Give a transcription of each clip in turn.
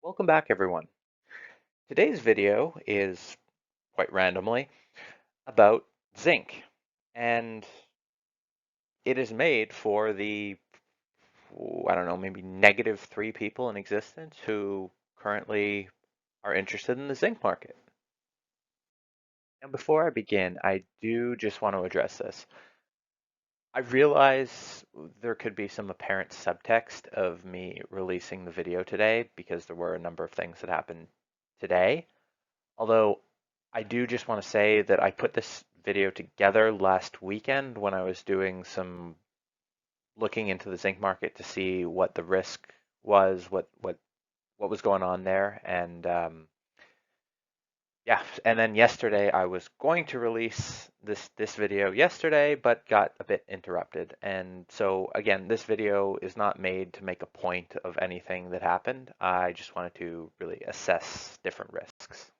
Welcome back, everyone. Today's video is, quite randomly, about zinc. And it is made for the, I don't know, maybe negative 3 people in existence who currently are interested in the zinc market. And before I begin, I do just want to address this. I realize there could be some apparent subtext of me releasing the video today because there were a number of things that happened today. Although I do just want to say that I put this video together last weekend when I was doing some looking into the zinc market to see what the risk was, what was going on there, and yeah. And then yesterday I was going to release this video yesterday, but got a bit interrupted. And so again, this video is not made to make a point of anything that happened. I just wanted to really assess different risks.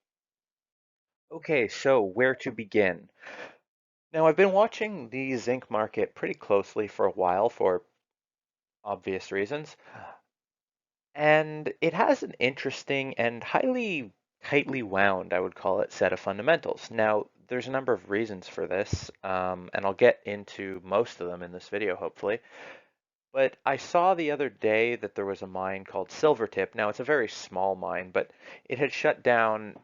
Okay, so where to begin? Now, I've been watching the zinc market pretty closely for a while for obvious reasons, and it has an interesting and highly tightly wound, I would call it, set of fundamentals. Now, there's a number of reasons for this, and I'll get into most of them in this video, hopefully. But I saw the other day that there was a mine called Silvertip. Now, it's a very small mine, but it had shut down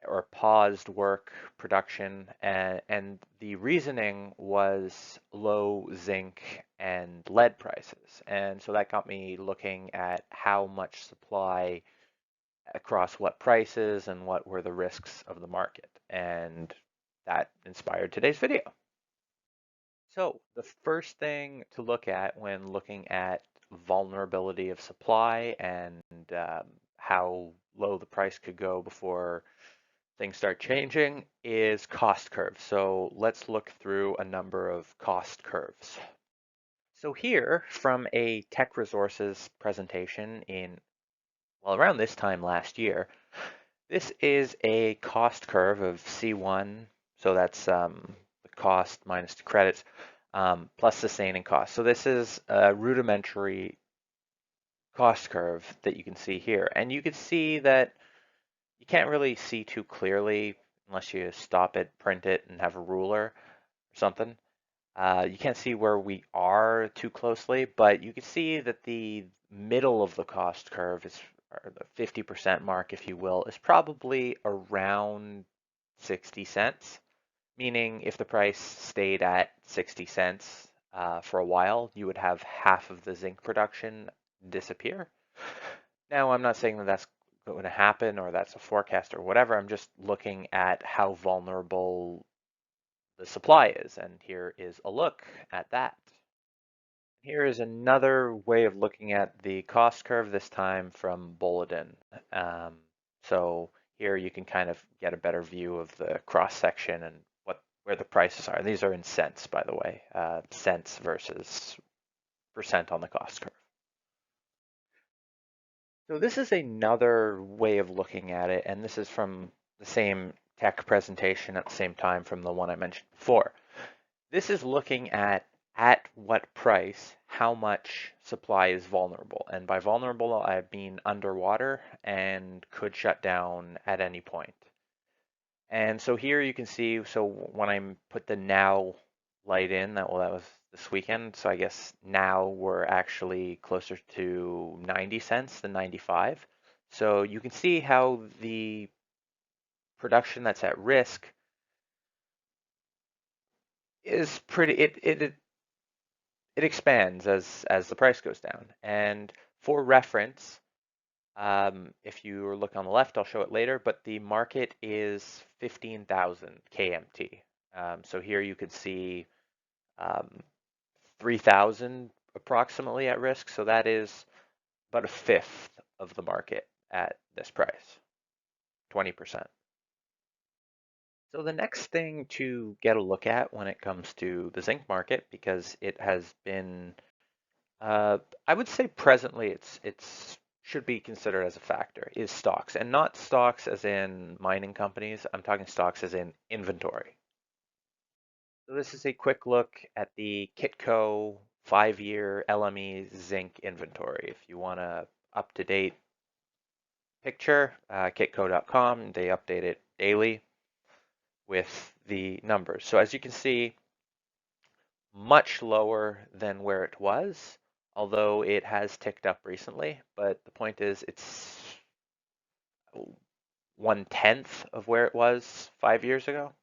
or paused work production, and the reasoning was low zinc and lead prices. And so that got me looking at how much supply across what prices and what were the risks of the market. And that inspired today's video. So the first thing to look at when looking at vulnerability of supply and how low the price could go before things start changing is cost curves. So let's look through a number of cost curves. So here from a tech resources presentation in, well, around this time last year, this is a cost curve of C1. So that's the cost minus the credits plus sustaining cost. So this is a rudimentary cost curve that you can see here. And you can see that you can't really see too clearly unless you stop it, print it, and have a ruler or something. You can't see where we are too closely, but you can see that the middle of the cost curve is, or the 50% mark, if you will, is probably around 60 cents, meaning if the price stayed at 60 cents for a while, you would have half of the zinc production disappear. Now, I'm not saying that that's going to happen or that's a forecast or whatever. I'm just looking at how vulnerable the supply is. And here is a look at that. Here is another way of looking at the cost curve, this time from Bulletin. So here you can kind of get a better view of the cross section and where the prices are. These are in cents, by the way, cents versus percent on the cost curve. So this is another way of looking at it, and this is from the same tech presentation at the same time from the one I mentioned before. This is looking at what price, how much supply is vulnerable. And by vulnerable, I mean underwater and could shut down at any point. And so here you can see, so when I put the now light in, that was this weekend. So I guess now we're actually closer to 90 cents than 95. So you can see how the production that's at risk is pretty, it expands as the price goes down. And for reference, if you look on the left, I'll show it later, but the market is 15,000 KMT. So here you could see 3,000 approximately at risk. So that is about a fifth of the market at this price, 20%. So the next thing to get a look at when it comes to the zinc market, because it has been, I would say presently it's should be considered as a factor, is stocks, and not stocks as in mining companies. I'm talking stocks as in inventory. So this is a quick look at the Kitco 5-year LME zinc inventory. If you want a up-to-date picture, kitco.com. They update it daily with the numbers. So as you can see, much lower than where it was, although it has ticked up recently. But the point is, it's 1/10 of where it was 5 years ago.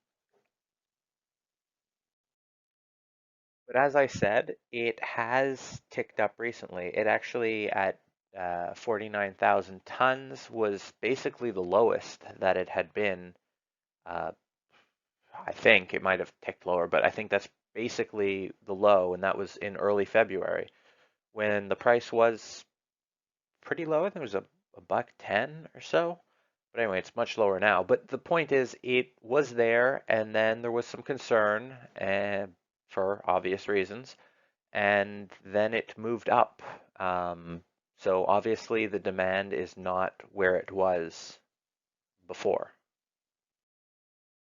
But as I said, it has ticked up recently. It actually at 49,000 tons was basically the lowest that it had been. Uh, I think it might have ticked lower, but I think that's basically the low, and that was in early February when the price was pretty low. I think it was a buck 10 or so. But anyway, it's much lower now. But the point is, it was there, and then there was some concern, for obvious reasons, and then it moved up. So obviously, the demand is not where it was before.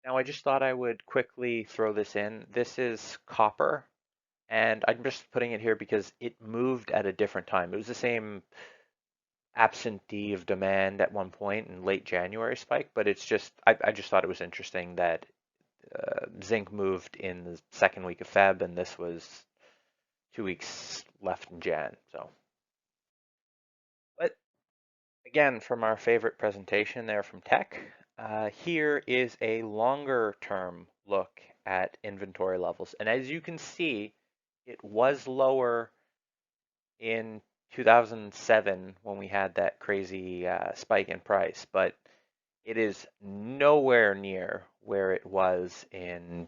Now, I just thought I would quickly throw this in. This is copper, and I'm just putting it here because it moved at a different time. It was the same absentee of demand at one point in late January spike, but it's just, I just thought it was interesting that zinc moved in the second week of Feb, and this was 2 weeks left in Jan. So, but again, from our favorite presentation there from Tech, here is a longer term look at inventory levels. And as you can see, it was lower in 2007 when we had that crazy spike in price, but it is nowhere near where it was in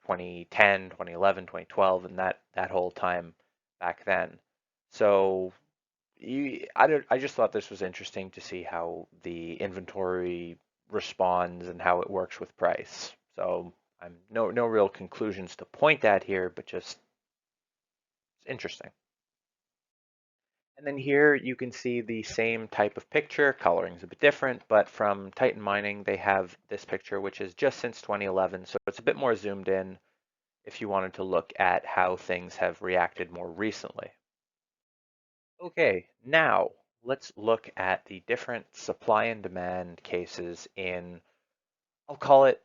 2010, 2011, 2012, and that whole time back then. So I just thought this was interesting to see how the inventory responds and how it works with price. So I'm no real conclusions to point at here, but just it's interesting. And then here you can see the same type of picture. Coloring is a bit different, but from Titan Mining, they have this picture, which is just since 2011. So it's a bit more zoomed in if you wanted to look at how things have reacted more recently. Okay, now let's look at the different supply and demand cases in, I'll call it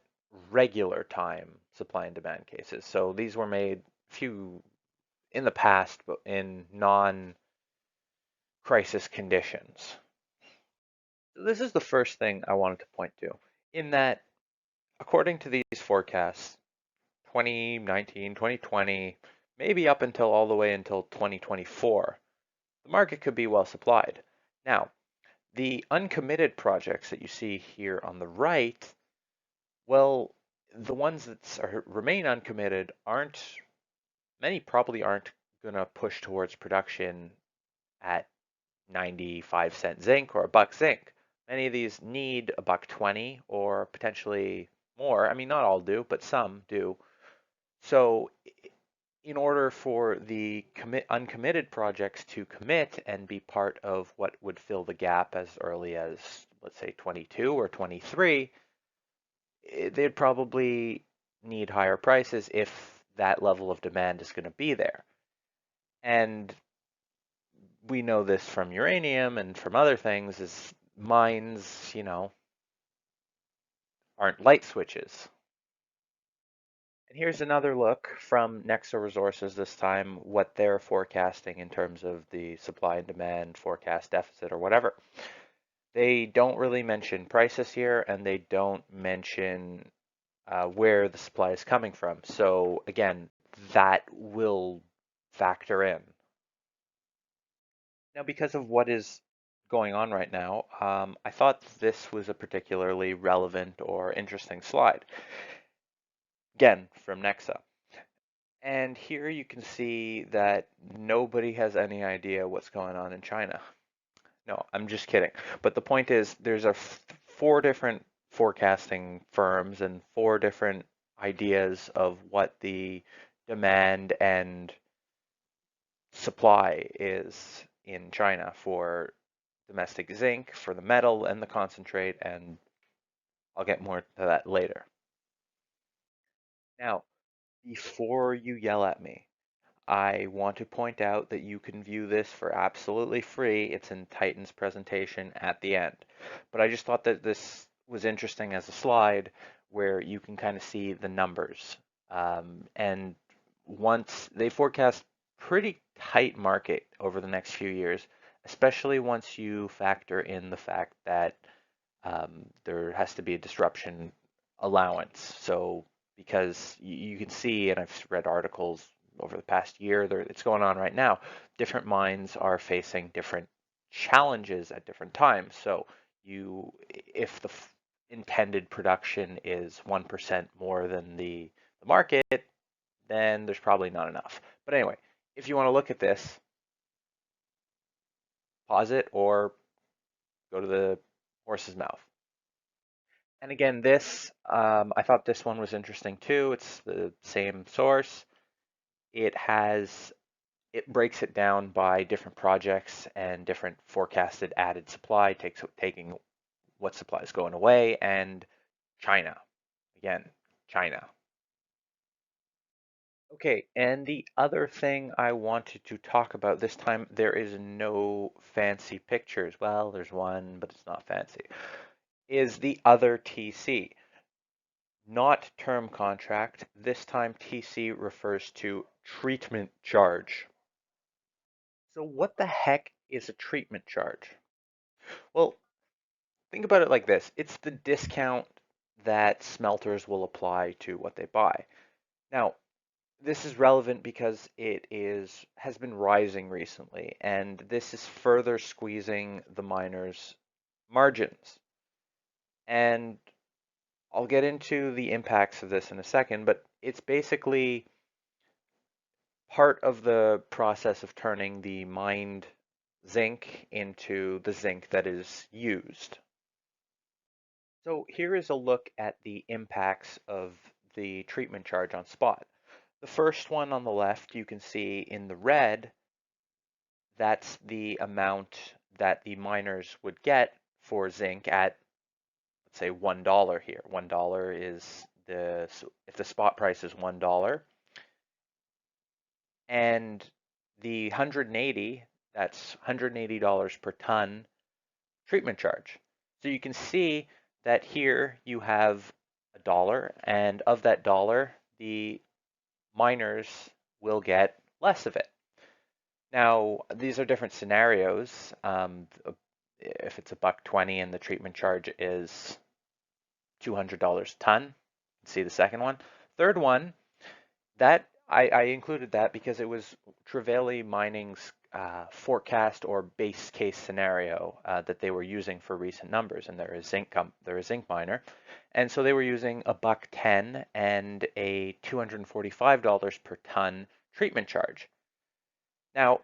regular time supply and demand cases. So these were made few in the past, but in non-crisis conditions. This is the first thing I wanted to point to, in that according to these forecasts, 2019, 2020, maybe up until all the way until 2024, the market could be well supplied. Now, the uncommitted projects that you see here on the right, well, the ones that remain uncommitted many probably aren't going to push towards production at 95-cent zinc or a buck zinc. Many of these need a buck 20 or potentially more. I mean, not all do, but some do. So in order for the uncommitted projects to commit and be part of what would fill the gap as early as, let's say, 22 or 23, they'd probably need higher prices if that level of demand is going to be there. And we know this from uranium and from other things, is mines, aren't light switches. And here's another look from Nexo Resources this time, what they're forecasting in terms of the supply and demand forecast deficit or whatever. They don't really mention prices here, and they don't mention where the supply is coming from. So again, that will factor in. Now, because of what is going on right now, I thought this was a particularly relevant or interesting slide. Again, from Nexa. And here you can see that nobody has any idea what's going on in China. No, I'm just kidding. But the point is, there's four different forecasting firms and four different ideas of what the demand and supply is in China for domestic zinc, for the metal and the concentrate, and I'll get more to that later. Now, before you yell at me, I want to point out that you can view this for absolutely free. It's in Titan's presentation at the end. But I just thought that this was interesting as a slide where you can kind of see the numbers. And once they forecast pretty tight market over the next few years, especially once you factor in the fact that there has to be a disruption allowance. So because you can see, and I've read articles over the past year, it's going on right now, different mines are facing different challenges at different times. So if the intended production is 1% more than the market, then there's probably not enough. But anyway, if you want to look at this, pause it or go to the horse's mouth. And again, I thought this one was interesting too. It's the same source. It breaks it down by different projects and different forecasted added supply, taking what supply is going away, and China. Again, China. Okay, and the other thing I wanted to talk about this time, there is no fancy pictures. Well, there's one, but it's not fancy. Is the other TC. Not term contract. This time TC refers to treatment charge. So what the heck is a treatment charge? Well, think about it like this. It's the discount that smelters will apply to what they buy. Now, this is relevant because has been rising recently, and this is further squeezing the miners' margins. And I'll get into the impacts of this in a second, but it's basically part of the process of turning the mined zinc into the zinc that is used. So here is a look at the impacts of the treatment charge on spot. The first one on the left, you can see in the red, that's the amount that the miners would get for zinc at, let's say, $1 here. $1 is if the spot price is $1, and the 180, that's $180 per ton treatment charge. So you can see that here you have a dollar, and of that dollar, the miners will get less of it. Now, these are different scenarios. If it's $1.20 and the treatment charge is $200 a ton, see the second one. Third one, that I included that because it was Trevally Mining's forecast or base case scenario that they were using for recent numbers, and they're a zinc miner, and so they were using $1.10 and a $245 per ton treatment charge. Now,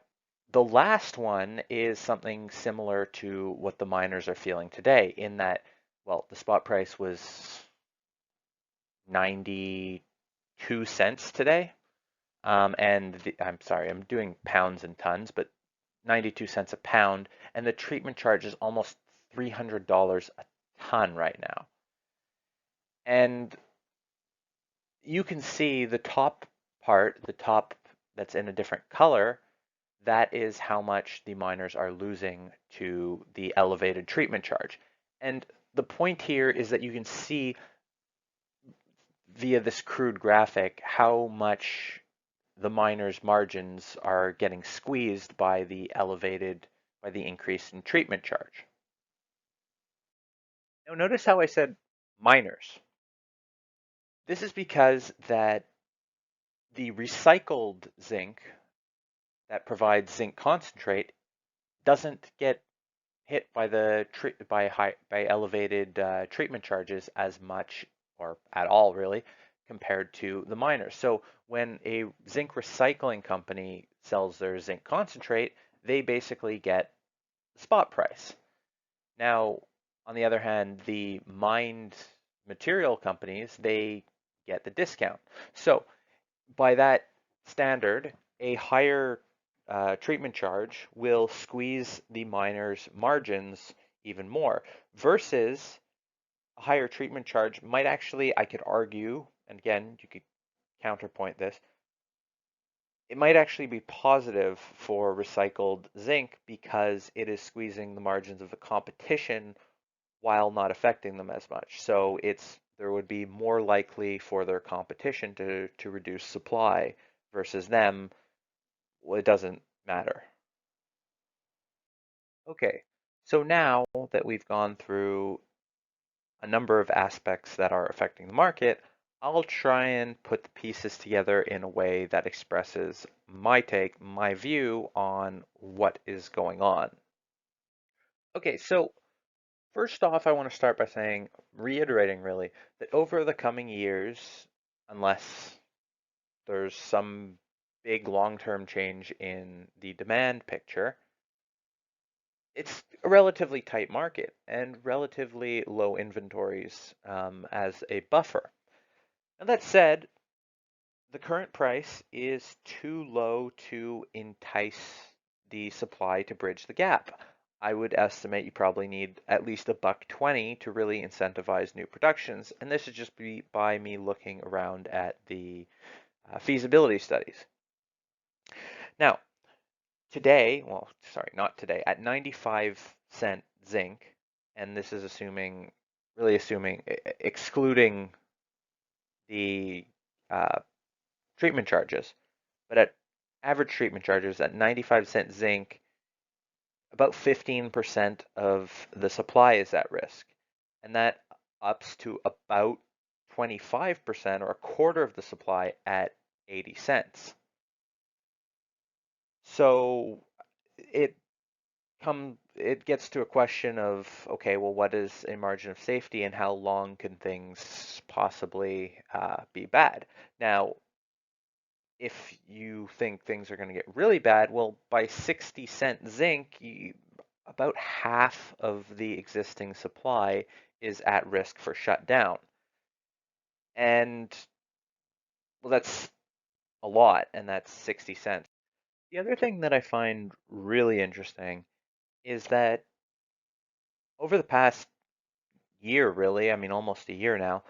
the last one is something similar to what the miners are feeling today, in that, well, the spot price was 92 cents today. I'm sorry, I'm doing pounds and tons, but 92 cents a pound, and the treatment charge is almost $300 a ton right now. And you can see the top part, the top that's in a different color, that is how much the miners are losing to the elevated treatment charge. And the point here is that you can see via this crude graphic how much the miners' margins are getting squeezed by the increase in treatment charge. Now notice how I said miners. This is because that the recycled zinc that provides zinc concentrate doesn't get hit by elevated treatment charges as much or at all really compared to the miners. So when a zinc recycling company sells their zinc concentrate, they basically get the spot price. Now, on the other hand, the mined material companies, they get the discount. So by that standard, a higher treatment charge will squeeze the miner's margins even more, versus a higher treatment charge might actually, I could argue, and again, you could counterpoint this, it might actually be positive for recycled zinc because it is squeezing the margins of the competition while not affecting them as much. So there would be more likely for their competition to reduce supply versus them. Well, it doesn't matter. Okay, so now that we've gone through a number of aspects that are affecting the market, I'll try and put the pieces together in a way that expresses my take, my view on what is going on. Okay, so first off, I want to start by reiterating really, that over the coming years, unless there's some big long-term change in the demand picture, it's a relatively tight market and relatively low inventories as a buffer. And that said, the current price is too low to entice the supply to bridge the gap. I would estimate you probably need at least $1.20 to really incentivize new productions, and this would just be by me looking around at the feasibility studies. Now, today, well, sorry, not today, at 95-cent zinc, and this is really assuming, excluding the treatment charges, but at average treatment charges at 95-cent zinc, about 15% of the supply is at risk. And that ups to about 25% or a quarter of the supply at 80 cents. So it gets to a question of, okay, well, what is a margin of safety and how long can things possibly be bad? Now, if you think things are going to get really bad, well, by 60-cent zinc, about half of the existing supply is at risk for shutdown. And well, that's a lot, and that's 60 cents. The other thing that I find really interesting is that over the past year, really, I mean, almost a year now,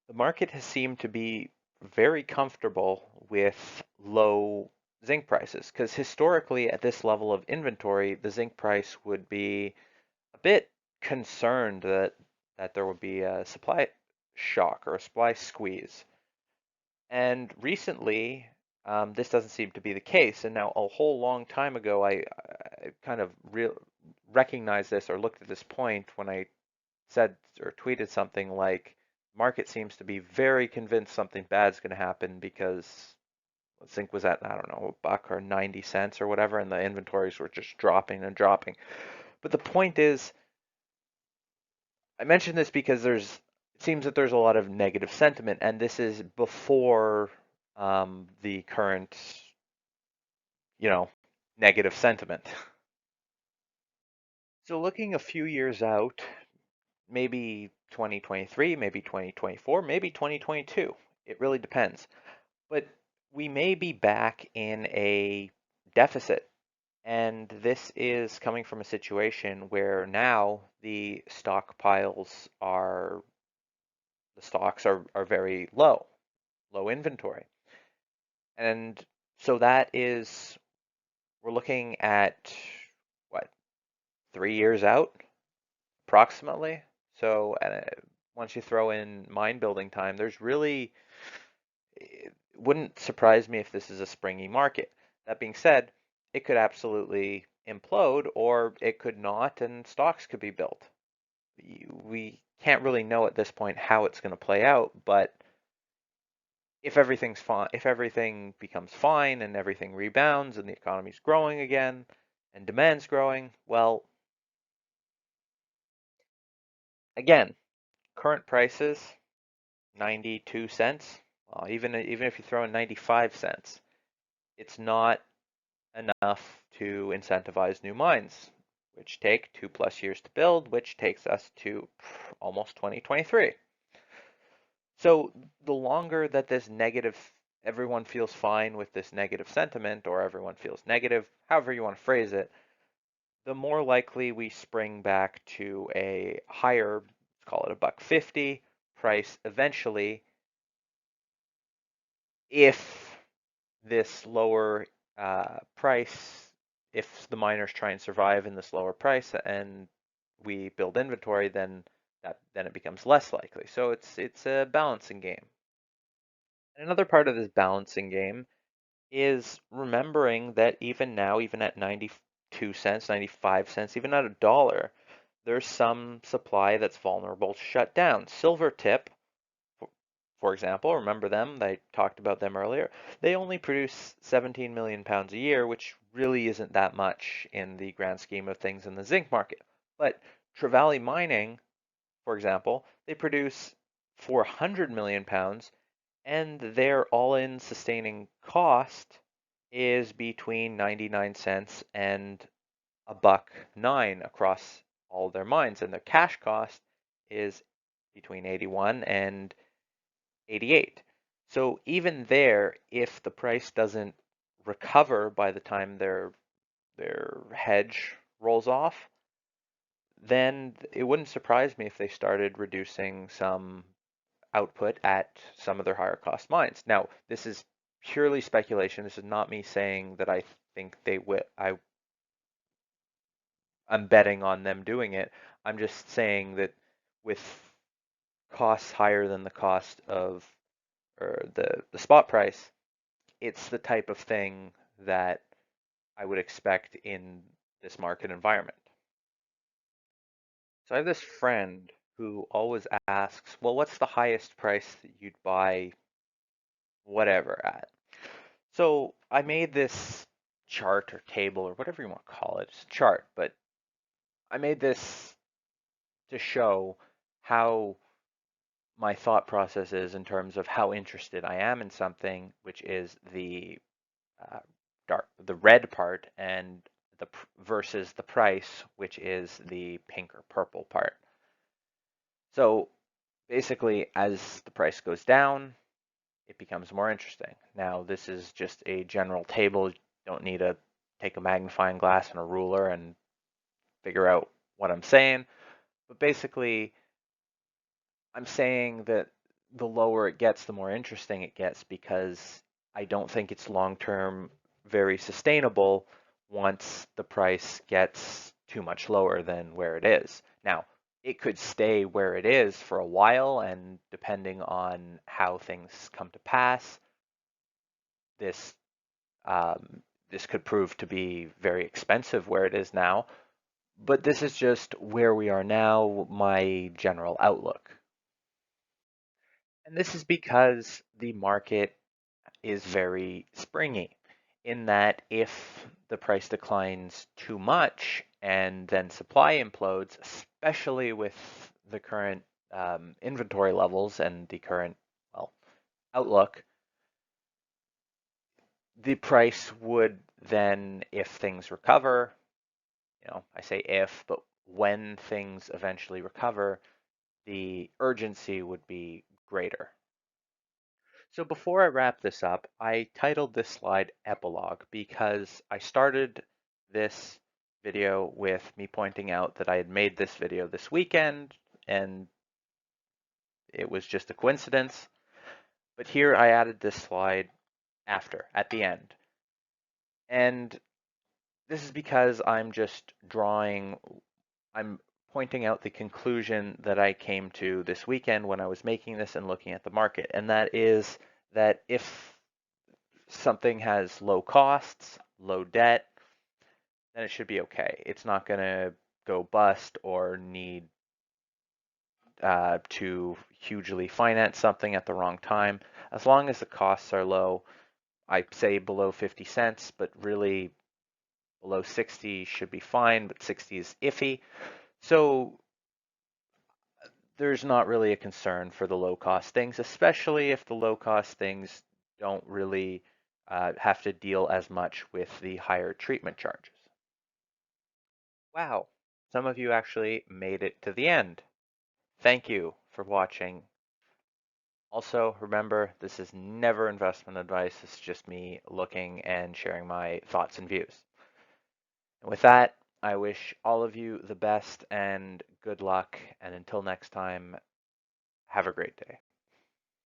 the market has seemed to be very comfortable with low zinc prices because historically at this level of inventory, the zinc price would be a bit concerned that there would be a supply shock or a supply squeeze. And recently, this doesn't seem to be the case. And now a whole long time ago, I kind of recognized this or looked at this point when I said or tweeted something like, market seems to be very convinced something bad's going to happen because zinc was at, I don't know, $1 or 90 cents or whatever, and the inventories were just dropping and dropping. But the point is, I mentioned this because it seems that there's a lot of negative sentiment, and this is before the current, negative sentiment. So looking a few years out, maybe 2023, maybe 2024, maybe 2022. It really depends. But we may be back in a deficit. And this is coming from a situation where now the stocks are very low inventory. And so we're looking at what, 3 years out approximately. So once you throw in mine building time, it wouldn't surprise me if this is a springy market. That being said, it could absolutely implode or it could not, and stocks could be built. We can't really know at this point how it's going to play out, but if everything's fine, if everything becomes fine and everything rebounds and the economy's growing again and demand's growing, well, again, current prices, 92 cents. Well, even if you throw in 95 cents, it's not enough to incentivize new mines, which take 2+ years to build, which takes us to almost 2023. So the longer that everyone feels fine with this negative sentiment, or everyone feels negative, however you want to phrase it, the more likely we spring back to a higher, let's call it $1.50 price eventually, if this lower price, if the miners try and survive in this lower price and we build inventory, then it becomes less likely. So it's a balancing game. And another part of this balancing game is remembering that even now, even at 92 cents, 95 cents, even at $1, there's some supply that's vulnerable to shut down. Silvertip, for example, remember them? I talked about them earlier. They only produce 17 million pounds a year, which really isn't that much in the grand scheme of things in the zinc market. But Trevally Mining, for example, they produce 400 million pounds, and their all-in sustaining cost is between 99 cents and a buck 9 across all their mines, and their cash cost is between 81 and 88. So even there, if the price doesn't recover by the time their hedge rolls off, then it wouldn't surprise me if they started reducing some output at some of their higher cost mines. Now, this is purely speculation. This is not me saying that I think they will. I'm betting on them doing it. I'm just saying that with costs higher than the cost of or the spot price, it's the type of thing that I would expect in this market environment. So I have this friend who always asks, well, what's the highest price that you'd buy whatever at? So I made this chart or table or whatever you want to call it. It's a chart, but I made this to show how my thought process is in terms of how interested I am in something, which is the the red part, and versus the price, which is the pink or purple part. So basically, as the price goes down, it becomes more interesting. Now, this is just a general table. You don't need to take a magnifying glass and a ruler and figure out what I'm saying. But basically, I'm saying that the lower it gets, the more interesting it gets, because I don't think it's long-term very sustainable once the price gets too much lower than where it is. Now, it could stay where it is for a while, and depending on how things come to pass, this this could prove to be very expensive where it is now. But this is just where we are now, my general outlook. And this is because the market is very springy, in that if the price declines too much and then supply implodes, especially with the current inventory levels and the current, well, outlook, the price would then, if things recover, I say if, but when things eventually recover, the urgency would be greater. So before I wrap this up, I titled this slide Epilogue because I started this video with me pointing out that I had made this video this weekend and it was just a coincidence. But here I added this slide at the end. And this is because I'm pointing out the conclusion that I came to this weekend when I was making this and looking at the market. And that is that if something has low costs, low debt, then it should be okay. It's not going to go bust or need to hugely finance something at the wrong time. As long as the costs are low, I say below 50 cents, but really below 60 should be fine, but 60 is iffy. So there's not really a concern for the low cost things, especially if the low cost things don't really have to deal as much with the higher treatment charges. Wow, some of you actually made it to the end. Thank you for watching. Also, remember, this is never investment advice. It's just me looking and sharing my thoughts and views. And with that, I wish all of you the best and good luck. And until next time, have a great day.